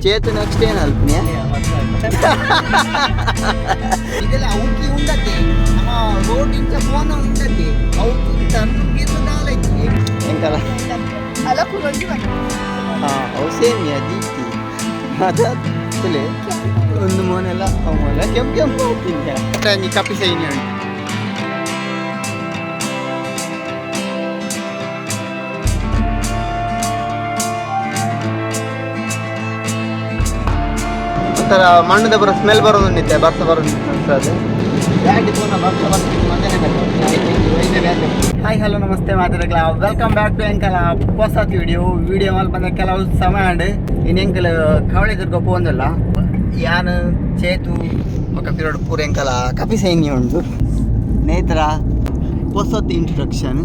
చేతు నెక్స్ట్ ఏం అల్పనియా ಇದೆಲ್ಲ ಔಕಿ ಉಂಡತಿ ನಮ್ಮ ರೋಡ್ ಇಂಚ ಫೋನ್ ಉಂಡತಿ ಔಕಿ ತನ್ನು ಗಿರ್ದಾಲೈತಿ ಎಂಕಲ ಅಲ ಕುರಂಜಿ ಹಾ ಔಸೇಮಿಯ ದೀಪ್ತಿ ಅದಲೆ ಒಂದು ಮೋನೆಲ್ಲ ಅವಲ್ಲ ಕೆಂಪು ತಿಂತ ನೀ ಕಪ್ಪಿ ಸೈನಿ ಉಂಟು ಒಂಥರ ಮಣ್ಣದ ಬರೋ ಸ್ಮೆಲ್ ಬರೋದಿತ್ತೆ ಬರ್ಸ ಬರೋದು ಗಾಡಿ ಪೂರ್ಣ ಹಾಯ್ ಹಲೋ ನಮಸ್ತೆ ಮಾತಾಡಲ್ಲ ವೆಲ್ಕಮ್ ಬ್ಯಾಕ್ ಟು ಎಂಕಲ ಹೊಸ ವಿಡಿಯೋ ಮೇಲೆ ಬಂದ ಕೆಲವು ಸಮಯ ಇನ್ನು ಎಂಕಲ್ ಕವಳೆದುರ್ಗ ಪೋಂದಲ್ಲ ಯಾನು ಚೇತು ఒక పిల్లడు పూర ఎంకల కపి సైన్యం ఉండు నేత్ర పొసత్ ఇంట్రొడక్షన్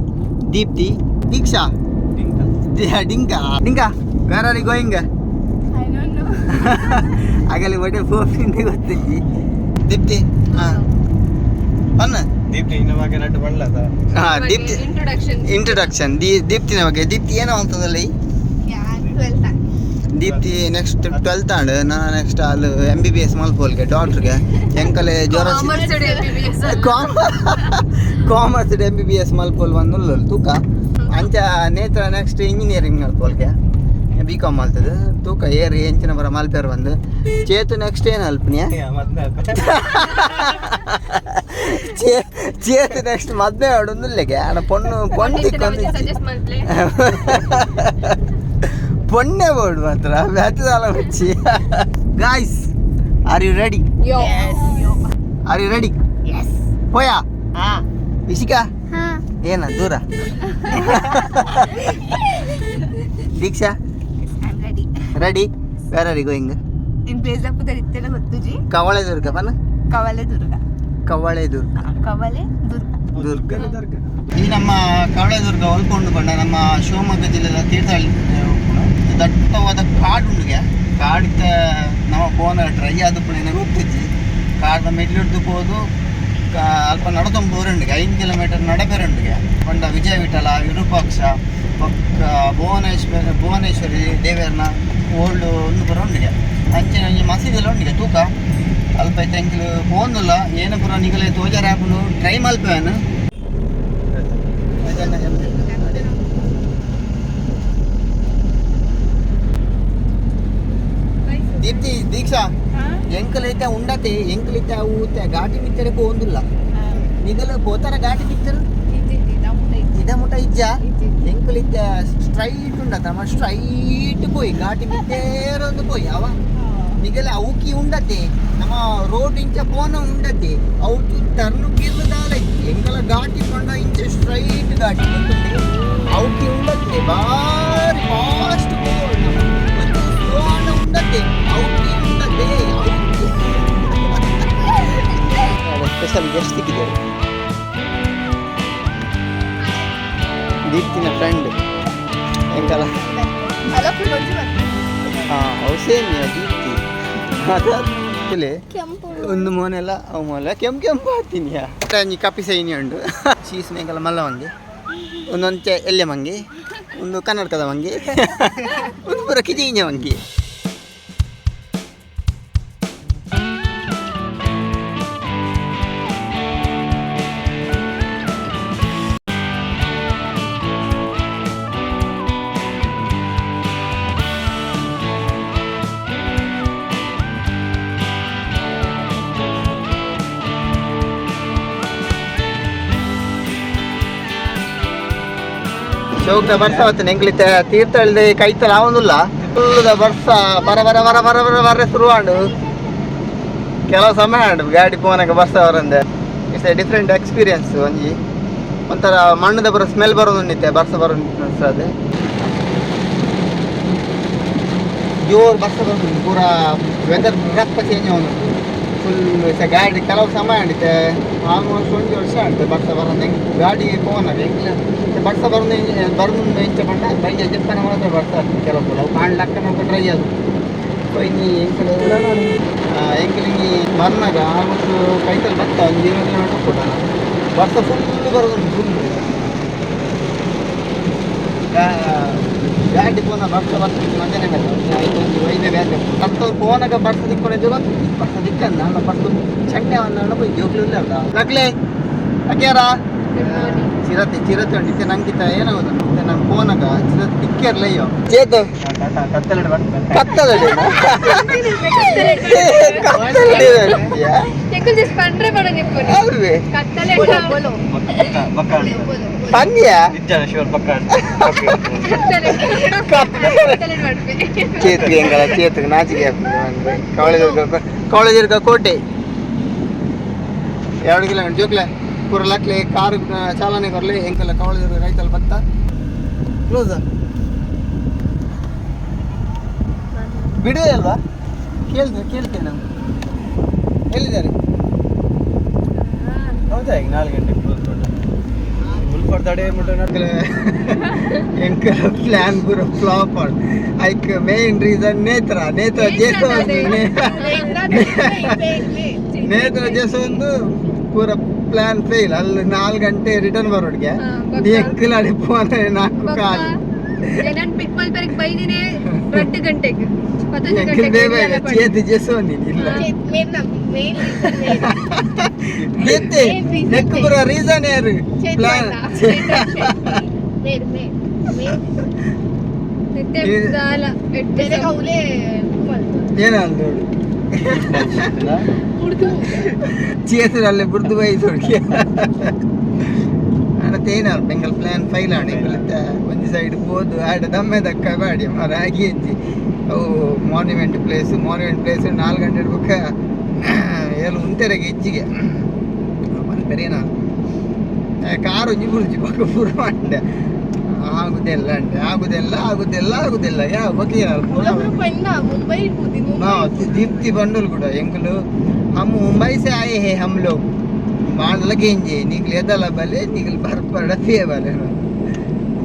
దీప్తి దీక్షా డింకా వేర్ ఆర్ యు గోయింగ్ ಆಗಲಿ ಒಡೆ ಫೋನಿಂದ ಗೊತ್ತಿದ್ದಿ ದೀಪ್ತಿ ಬನ್ನ ದೀಪ್ತಿ ಇನ್ನ ಬಗ್ಗೆ ನಟ್ಟು ಬಣ್ಣದ ದೀಪ್ತಿ ಇಂಟ್ರೊಡಕ್ಷನ್ ದೀಪ್ತಿನ ಬಗ್ಗೆ ದೀಪ್ತಿ ಏನೋ ಅಂತದಲ್ಲ ದೀಪ್ತಿ ನೆಕ್ಸ್ಟ್ 12th ಆಂಡ್ ನಾನು ನೆಕ್ಸ್ಟ್ ಅಲ್ಲಿ MBBS ಮಲ್ಪೋಲ್ಗೆ ಡಾಕ್ಟರ್ಗೆ ಎಂಕಲೆ ಜ್ವರ ಕಾಮರ್ಸ್ MBBS ಮಲ್ಪೋಲ್ ಬಂದು ತೂಕ ಅಂಚ ನೇತ್ರ ನೆಕ್ಸ್ಟ್ ಇಂಜಿನಿಯರಿಂಗ್ ಮಲ್ಪೋಲ್ಗೆ B.Com ಮಾಡ್ತದೆ ತೂಕ ಏರಿ ಎಂಚಿನ ಬರ ಮಲ್ಪೇರು ಬಂದು ಚೇತು ನೆಕ್ಸ್ಟ್ ಏನು ಅಲ್ಪನಿಯಾ ಚೇತು ನೆಕ್ಸ್ಟ್ ಮದ್ವೆ ಆಡೊಂದಿಲ್ಲೆಗೆ ಆಡ ಪೊಣ್ಣೆ ಬೋರ್ಡ್ ಮಾತ್ರ ವ್ಯಾತದಾಲ వచ్చి guys are you ready are you ready ಹೋಯಾ ಇಶಿಕಾ ಏನ ದೂರ Diksha ready where are you going in place of ಇತ್ತೆಲ್ಲ ಗೊತ್ತುಜಿ ಕವಳೆದುರ್ಗ ಬನ್ನ ಕವಳೆದುರ್ಗ ಈ ನಮ್ಮ ಕವಳೆದುರ್ಗ ಹೊಲ್ಕೊಂಡು ಬಂಡ ನಮ್ಮ ಶಿವಮೊಗ್ಗ ಜಿಲ್ಲೆದ ತೀರ್ಥಹಳ್ಳಿ ದಟ್ಟವಾದ ಕಾಡು ಉಂಡಿಗೆ ಕಾಡಿತ ನಮ್ಮ ಫೋನ್ ಡ್ರೈ ಆದ ಪುಣ್ಯ ಗೊತ್ತಿಜ್ಜಿ ಕಾಡಿನ ಮೆಟ್ಲಿಡ್ದು ಹೋದು ಅಲ್ಪ ನಡತೊಂದು ಬೋರಂಡಿಗೆ 5 ಕಿಲೋಮೀಟರ್ ನಡಬೇರಂಡಿಗೆ ಬಂಡ ವಿಜಯ ವಿಠಲ ವಿರೂಪಾಕ್ಷ ಭುವನೇಶ್ವರಿ ದೇವೇರ್ನ ಓಲ್ಡ್ ಒಂದು ಬರೋಂಡಿಗೆ ಅಂಚಿನ ಮಸೀದಿಲ್ಲ ಉಂಡಿಗೆ ತೂಕ ಅಲ್ಪ ಐತೆ ಎಂಕ್ಲು ಫೋನ್ಲ್ಲ ಏನು ಪುರ ನಿಗಲೆ ತೋಜಾರ ಆಪನು ಟ್ರೈ ಮಲ್ಪೇನು ದೀಪ್ತಿ ದೀಕ್ಷಾ ಎಂಕಲೈತೆ ಉಂಡತೆ ಎಂಕಲೈತೆ ಊತೆ ಘಾಟಿ ಮಿತ್ತರೆ ಪೋಂದಿಲ್ಲ ನಿಗಲು ಪೋತಾರ ಘಾಟಿ ಮಿತ್ತರು ಇದ ಮುಟ ಇಜ್ಜ ಎಂಕಲಿದ್ದ ಸ್ಟ್ರೈಟ್ ಉಂಡತಮ್ಮ ಸ್ಟ್ರೈಟ್ ಪೋಯಿ ಘಾಟಿ ಮಿತ್ತೇರೊಂದು ಪೋಯಿ ಅವ ನಿಗಲ ಔಕಿ ಉಂಡತೆ ನಮ್ಮ ರೋಡ್ ಇಂಚ ಪೋನ ಉಂಡತೆ ಔಕಿ ಟರ್ನು ಗಿರ್ದಾಲೈತಿ ಎಂಕಲ ಘಾಟಿ ಕೊಂಡ ಇಂಚ ಸ್ಟ್ರೈಟ್ ಘಾಟಿ ಉಂಟು ಔಕಿ ಉಂಡತೆ ಬಾರಿ ಫಾಸ್ಟ್ ಬೋರ್ಡ್ ಮತ್ತು ಸ್ಲೋನ ಉಂಡತೆ ಔಕಿ ಉಂಡತೆ ಔಕಿ ಸ್ಪೆಷಲ್ ಗೆಸ್ಟ್ ಸಿಕ್ಕಿದ್ದಾರೆ ದೀಪ್ತಿನ ಫ್ರೆಂಡ್ ಎಂಕಲ ಔಸೇಮಿಯ ದೀಪ್ತಿ ಅದಲೆ ಒಂದು ಮೋನೆಲ್ಲ ಅವು ಮೊಲ ಕೆಂಪು ಹಾಕ್ತೀನಿ ನೀ ಕಪ್ಪಿ ಸೈನಿ ಉಂಡು ಚೀಸ್ನ ಎಂಕಲ ಮಲ್ಲ ಮಂಗಿ ಒಂದೊಂಚೆ ಎಲ್ಲೆ ಮಂಗಿ ಒಂದು ಕನ್ನಡಕದ ಮಂಗಿ ಒಂದು ಪೂರ ಕಿಜಿಂಜ ಮಂಗಿ ಚೌಕದ ಬರ್ಸ ಅವತ್ತು ನೆಂಗ್ಲಿತ್ತೆ ತೀರ್ಥಹಳ್ಳಿ ಕೈತಲ್ಲ ಅವನಿಲ್ಲ ಫುಲ್ಲದ ಬರ್ಸ ಬರ ಶುರುವಾಂಡು ಕೆಲವು ಸಮಯ ಆಂಡು ಗಾಡಿ ಪೋನಾಗ ಬರ್ಸ ಅವರಂದೆ ಇಟ್ಸ್ ಎ ಡಿಫ್ರೆಂಟ್ ಎಕ್ಸ್ಪೀರಿಯನ್ಸ್ ಒಂಜಿ ಒಂಥರ ಮಣ್ಣದ ಬರೋ ಸ್ಮೆಲ್ ಬರೋದಿತ್ತೆ ಬರ್ಸ ಬರೋ ಅದೇ ಜೋರು ಬರ್ಸ ಬರೋದು ಪೂರ ವೆದರ್ ರಪ್ಪ ಚೇಂಜ್ ಅವನು ಫುಲ್ ಗಾಡಿ ಕೆಲವು ಸಮಯ ಆಡಿತೆ ಆಲ್ಮೋಸ್ಟ್ 20 ವರ್ಷ ಆಡ್ತೆ ಬರ್ಸ ಬರೋದು ಗಾಡಿ ಪೋನಾಗ ಬರ್ಸ ಬರೋದು ಎಂಚ ಬಂಡ ಬೈಜ ಜಪ್ಪನ ಮಾತ್ರ ಬರ್ತಾ ಕೆಲವು ಅವು ಕಾಣ್ಲಕ್ಕ ನಾವು ಟ್ರೈ ಅದು ಬೈನಿ ಎಂಕಲಿಂಗಿ ಬಂದಾಗ ಆಲ್ಮೋಸ್ಟ್ ಕೈತಲ್ಲಿ ಬರ್ತಾ ಒಂದು 20 ಕಿಲೋಮೀಟರ್ ಕೊಡ ಬರ್ಸ ಫುಲ್ ಬರೋದು ಫುಲ್ ಬ್ಯಾಟಿ ಫೋನ ಬರ್ತಿತ್ತು ಮಧ್ಯಾಹ್ನ ವೈದ್ಯ ಬ್ಯಾಟ್ ಬರ್ತ ಫೋನಾಗ ಬರ್ತ ದಿಕ್ಕೊಂಡಿದ್ದು ಬರ್ತ ದಿಕ್ಕಂದ ಅಣ್ಣ ಬರ್ತು ಚಂಡೆ ಅಣ್ಣ పోయి ಜೋಕ್ಲು ಇಲ್ಲ ಅಲ್ಲ ನಕ್ಲೆ ಅಕ್ಯಾರ ಚಿರತೆ ಚಿರತೆ ಉಂಟು ನಂಗಿತ್ತ ಏನಾಗೋದು ನಂಗೆ ಫೋನಾಗ ಚಿರತೆ ದಿಕ್ಕಿರ್ಲ ಅಯ್ಯೋ ಚೇತು ಕತ್ತಲಡಿ పంద్యా చేతికి ఏం కదా చేతికి నాచికే కవళదుర్గ కోಟೆ 2 ಕಿಲೋಮೀಟರ್ ಜೋಕ್ಲೆ ಕೂರಲಕ್ಲೆ ಕಾರು ಚಾಲನೆ ಕೊರಲಿ ಎಂಕಲ್ಲ ಕವಳದುರ್ಗ ರೈತಲ್ಲಿ ಬತ್ತ ಕ್ಲೋಸ್ ಬಿಡುವೆ ಅಲ್ವಾ ಕೇಳ್ತೇವೆ ನಾವು ಎಲ್ಲಿದ್ದಾರೆ ಹೌದಾ ಈಗ 4 ಗಂಟೆಗೆ ಎಂಕಲ್ ಪ್ಲಾನ್ ಪೂರ ಫ್ಲಾಪ್ ಆಡ್ ಐಕ್ ಮೇನ್ ರೀಸನ್ ನೇತ್ರ ಜೇಸೊಂದು ಪೂರ ಪ್ಲಾನ್ ಫೇಲ್ ಅಲ್ಲಿ 4 ಗಂಟೆ ರಿಟರ್ನ್ ಬರೋಡ್ಗೆ ಎಂಕಲ್ ಅಡಿ ಫೋನ್ 4 ಕಾಲು చేతి చేసోని ಇಲ್ಲ నెక్ పుర రీజన్ యారు ప్లాన్ ಏನಂದು చేతులಲ್ಲಿ ಬುರ್ದು ಬೈದೋಡಿ ತೇನಾರು ಬೆಂಗಲ್ ಪ್ಲಾನ್ ಫೈಲ್ ಆಡಿ ಒಂದು ಸೈಡ್ ಹೋದು ಆಡ ದಮ್ಮೆ ದಕ್ಕ ಬಾಡಿ ಮರ ಆಗಿ ಅವು ಮಾನ್ಯುಮೆಂಟ್ ಪ್ಲೇಸ್ 4 ಗಂಟೆ ಬುಕ್ಕ ಎಲ್ಲ ಉಂಟೆರೆಗೆ ಹೆಚ್ಚಿಗೆ ಬಂದರೆ ನಾನು ಕಾರು ಒಂಜಿ ಬುರ್ಜಿ ಪಕ್ಕ ಪೂರ ಮಂಡೆ ಆಗುದೆಲ್ಲ ಯಾವ ಬಗ್ಗೆ दीप्ति बंडल ಕೂಡ ಎಂಕಲು हम मुंबई से आए हैं हम लोग मान लगेंगे निकले दला बले निकल भर पर डफे बले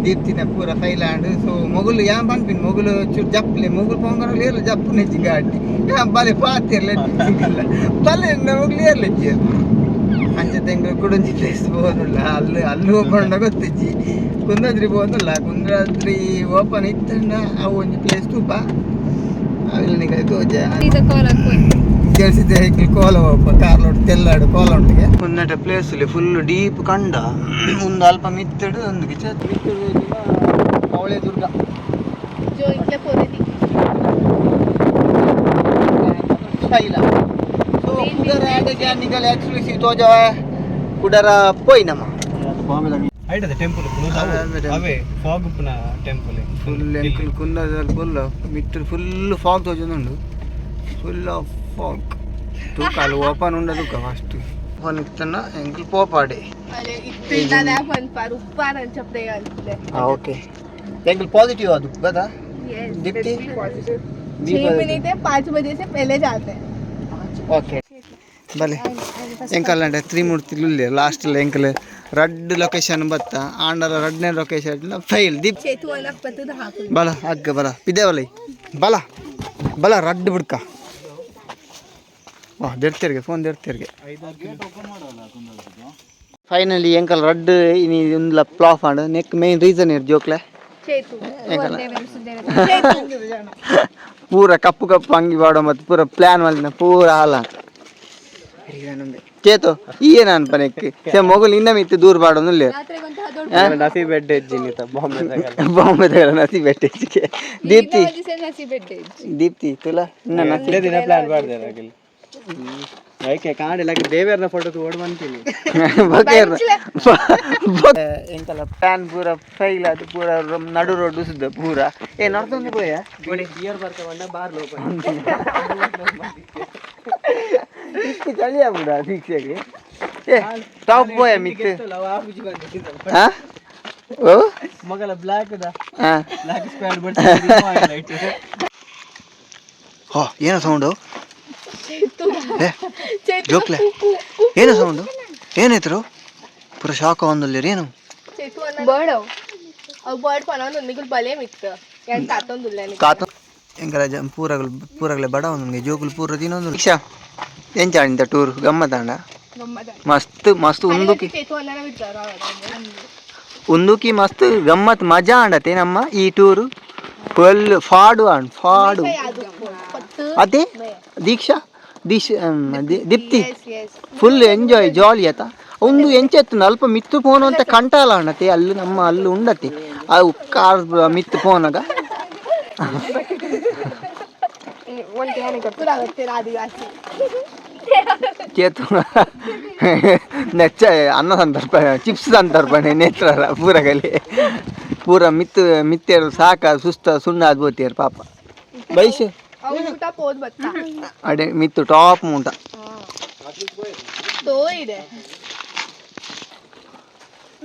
दीप्ति ने पूरा फैलांड सो मोगल या बन पिन मोगल चुर जपले मोगल पोंगर लेर जपने जी गाड़ी या बले पातेर ले बले न मोगल लेर ले जी ಅಂಚೆ ತೆಂಗ ಕುಡಂಜಿ ಪ್ಲೇಸ್ ಹೋಗಲ್ಲ ಅಲ್ಲಿ ಹೋಗ್ಕೊಂಡ ಗೊತ್ತಿಜ್ಜಿ ಕುಂದಾದ್ರಿ ಹೋಗಲ್ಲ ಕುಂದಾದ್ರಿ ಓಪನ್ ಇತ್ತಂಡ ಅವು ಒಂದು ಪ್ಲೇಸ್ ತೂಪ ಅವೆಲ್ಲ ನಿಮಗೆ ತೋಜ తెలిసితే కోల కార్లో తెల్లాడు కోల ఉంటే ఉన్నట ప్లేసులు ఫుల్ డీప్ కండ ముందు అల్ప మిత్తడు అందుకు మిత్తడు కవళదుర్గ निकल एक्चुअली सीतो जो है कुडरा पोई नमा ಐಟ್ ಅದ ಟೆಂಪಲ್ ಅವೇ ಫಾಗ್ ಉಪ್ಪನ ಟೆಂಪಲ್ ಫುಲ್ ಎಂಕಲ್ ಕುಂದದಲ್ಲಿ ಫುಲ್ ಮಿಟ್ಟರ್ ಫುಲ್ ಫಾಗ್ ತೋಜುಂಡು ಫುಲ್ ಆಫ್ ಫಾಗ್ ತೂಕಾಲು ಓಪನ್ ఉండదు ఫస్ట్ ఓపెన్ ఇత్తన ఎంకల్ పోపాడే అరే ఇట్లా పన్ పర్ ఉప్పార్ అని చెప్తే ఓకే ఎంకల్ पॉजिटिव ಅದು కదా दीप्ति पॉजिटिव 6 मिनट है 5 बजे से पहले जाते हैं ఓకే భలే ఎంకల్ అంటే 3-3 తిల్లులే లాస్ట్ లో ఎంకల్ రెడ్ లొకేషన్ బತ್ತ ఆండర రెడ్ నే లొకేషన్ ಫೈಲ್ ದೀಪ್ ಚೇತು ಅಲ್ಲ ಪತ್ತದ ಹಾಕು ಬಲ ಅಗ್ಗ ಬಲ ಪಿದೇವಲೈ ಬಲ ಬಲ ರಡ್ ಬಿಡ್ಕ ವಾ ದೇರ್ತಿರ್ಗೆ ಫೋನ್ ದೇರ್ತಿರ್ಗೆ ಫೈನಲಿ ಎಂಕಲ್ ರಡ್ ಇನಿ ಉಂದ್ಲ flop and neck main reason ಇರ್ ಜೋಕ್ಲೆ ಚೇತು ಪೂರ ಕಪ್ಪು ಕಪ್ಪು ಅಂಗಿ ಬಾಡೋ ಮತ್ತೆ ಪೂರ ಪ್ಲಾನ್ ಮಾಡಿನ ಪೂರ ಹಾಲ ಚೇತು ಏನು ಅನ್ಪನೆ ಮೊಗಲ್ ಇನ್ನ ಮಿತ್ತು ದೂರ ಬಾಡೋನು ನಸಿ ಬೆಡ್ ಎಜ್ಜಿನಿತ ಬಾಂಬೆ ತಗಲ ನಸಿ ಬೆಡ್ ಎಜ್ಜಿಗೆ ದೀಪ್ತಿ ತುಲ ಇನ್ನ ನಸಿ ದಿನ ಪ್ಲಾನ್ ಮಾಡ್ದೆ ರಾಗಿಲ್ ಐಕೆ ಕಾಣಲ್ಲ ದೇವೇರ್ನ ಫೋಟೋ ಓಡ್ ಬಂತೀನಿ ಎಂಕಲ ಪ್ಲಾನ್ ಪೂರ ಫೈಲ್ ಅದು ಪೂರ ನಡು ರೋಡ್ ಸುದ್ದ ಪೂರ ಏ ನಡ್ಕೊಂಡು ಹೋಯ ನೋಡಿ ಇಯರ್ ಬರ್ತವಣ್ಣ ಬಾರ್ ಲೋಪ इसकी चलिए बुरा ठीक से ए टॉप बॉय मित्र हां ओ मगला ब्लैक दा हां ब्लैक स्क्वाड ಬರ್ತಿದೆ ಲೈಟ್ ಹೋ ಏನು ಸೌಂಡ್ ಜೋಕ್ಲೆ ಏನು ಸೌಂಡ್ ಏನಿದ್ರು ಪೂರ ಶಾಕ್ ಒಂದಲ್ಲಿ ಏನು ಬರ್ಡ್ ಅವ್ ಬರ್ಡ್ ಪನೊಂದು ನಿಗುಲ್ ಬಲೆ ಮಿತ್ರ ಯಾನ್ ತಾತೊಂದುಲ್ಲೆ ತಾತ ಎಂಗಲ ಪೂರಗಲೆ ಬಡ ಒಂದಿಗೆ ಜೋಗುಲ್ ಪೂರ ದಿನೊಂದು ರಿಕ್ಷಾ ಏನ್ ಚಾಡಿಂತ ಟೂರ್ ಗಮ್ಮತ್ತಾಂಡ ಮಸ್ತ್ ಮಸ್ತ್ ಉಂದುಕಿ ಮಸ್ತ್ ಗಮ್ಮತ್ ಮಜಾ ಆಂಡತೆ ನಮ್ಮ ಈ ಟೂರು ಫುಲ್ ಫಾಡು ಅದೇ ದೀಕ್ಷಾ ದೀಪ್ತಿ ಫುಲ್ ಎಂಜಾಯ್ ಜಾಲಿ ಆತ ಒಂದು ಎಂಚೆತ್ತು ಅಲ್ಪ ಮಿತ್ತು ಪೋನು ಅಂತ ಕಂಟಾಲ ಅಣ್ಣತೆ ಅಲ್ಲಿ ನಮ್ಮ ಅಲ್ಲಿ ಉಂಡತಿ ಅವು ಕಾರ್ ಮಿತ್ತು ಪೋನಾಗ చేతు నెచ్చ అన్న సందర్భ చిప్స్ సందర్భ నేತ್ರ ಪೂರಗಲಿ ಪೂರ ಮಿತ್ತೇರು ಸಾಕ ಸುಸ್ತ ಸುಣ್ಣ ಆದ್ಬೋತಿಯರು ಪಾಪ ಬೈಸು ಅಡೆ ಮಿತ್ತು ಟಾಪ್ ಮುಂಟ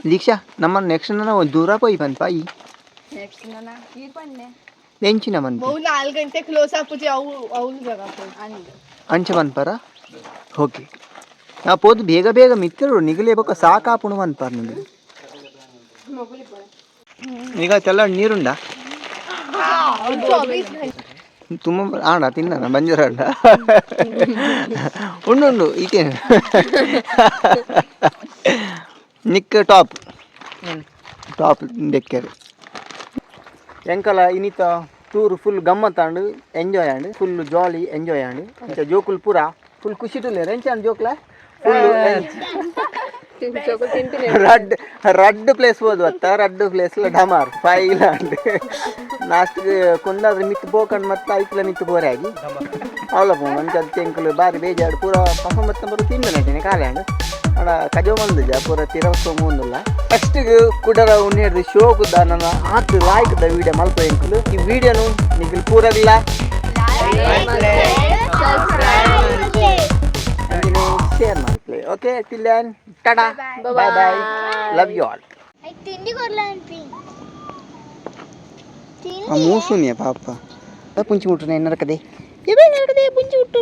ದೀಕ್ಷಾ ನಮ್ಮ ನೆಕ್ಸ್ಟ್ ನಾವು ದೂರ పోయి పని పాయి ಎಂಚಿನ ಮನ್ 4 ಗಂಟೆ ಕ್ಲೋಸ್ ಆಪುಜಿ ಅವಳು ಜಾಗ ಅಂಚೆ ಮನ್ಪರ ಓಕೆ ನಾ ಪೋದು ಬೇಗ ಬೇಗ ಮಿತ್ತರು ನಿಗಲೇಬೇಕ ಸಾಕಾಪುಣು ಮನ್ಪಾರ ನಿಮಗೆ ಈಗ ತೆಲ್ಲ ನೀರುಂಡ ತುಂಬ ಆಣ ತಿನ್ನ ಬಂಜರ ಉಂಡು ಈಕೆ ನಿಕ್ಕ ಟಾಪ್ ಬೆಕ್ಕರು ಎಂಕಲ ಇನಿತ ಟೂರ್ ಫುಲ್ ಗಮ್ಮತ್ ಆಂಡು ಎಂಜಾಯ್ ಆಂಡು ಫುಲ್ ಜಾಲಿ ಎಂಜಾಯ್ ಆಂಡು ಅಂಚ ಜೋಕುಲ್ ಪೂರ ಫುಲ್ ಖುಷಿ ಟುಲ್ಲೆ ಎಂಚಾನ್ ಜೋಕ್ಲ ಫುಲ್ ರಡ್ ಪ್ಲೇಸ್ ಹೋದ್ ಅತ್ತ ರಡ್ ಪ್ಲೇಸ್ಲ ಡಮಾರ್ ಫೈಲ್ ಆಂಡು ಲಾಸ್ಟ್ ಕೊಂದಾದ್ರೆ ಮಿತ್ತು ಪೋಕಂಡು ಮತ್ತೆ ಐಕ್ಲ ಮಿತ್ತು ಬೋರೆ ಆಗಿ ಅವಳ ಪೋನು ಅಂಚ ಅದಕ್ಕೆ ಎಂಕಲು ಬಾರಿ ಬೇಜಾಡು ಪೂರ ಪರ್ಫಾರ್ಮೆನ್ಸ್ ಬರೋ ತಿಂದ ನಟೇನೆ ಕಾಲೆ ಆಂಡು ಅಡ ಕಜೋ ಮಂದಜ ಪೂರ ತಿರವಸ್ತು ಮುಂದಿಲ್ಲ ಫಸ್ಟ್ ಕುಡರ ಉಣ್ಣೇಡ್ದು ಶೋಕುದ ನನ್ನ ಆತು ಲಾಯ್ಕದ ವಿಡಿಯೋ ಮಲ್ಪ ಎಂಕಲು ಈ ವಿಡಿಯೋನು ನಿಗಲ್ ಪೂರಲ್ಲ ಶೇರ್ ಮಾಡ್ಲಿ okay till then tata bye bye love you all ಮೂಸುನಿಯ ಪಾಪ ಪುಂಚಿ ಮುಟ್ಟು ನಡಕದೆ ಪುಂಚಿ ಮುಟ್ಟು